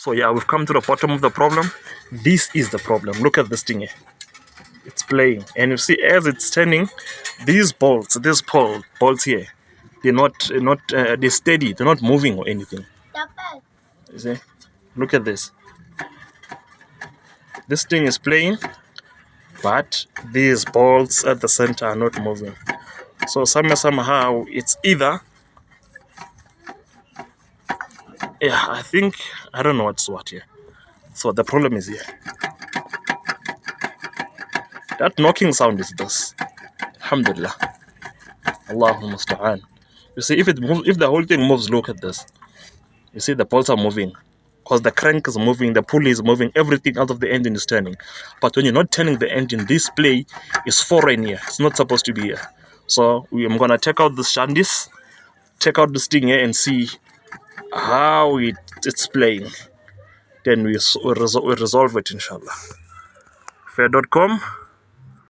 So yeah, we've come to the bottom of the problem. This is the problem. Look at this thing here. It's playing, and you see as it's turning, these bolts, bolts here, they're steady. They're not moving or anything. You see? Look at this. This thing is playing, but these bolts at the center are not moving. So somehow it's either, yeah, I don't know what's what here. So the problem is here. That knocking sound is this. Alhamdulillah. Allahumma musta'an. You see, if it moves, if the whole thing moves, look at this. You see, the bolts are moving. Because the crank is moving, the pulley is moving, everything out of the engine is turning. But when you're not turning the engine, this play is foreign here. It's not supposed to be here. So I'm gonna take out this shandis, take out this thing here and see how it's playing. Then we resolve it, inshallah. Fair.com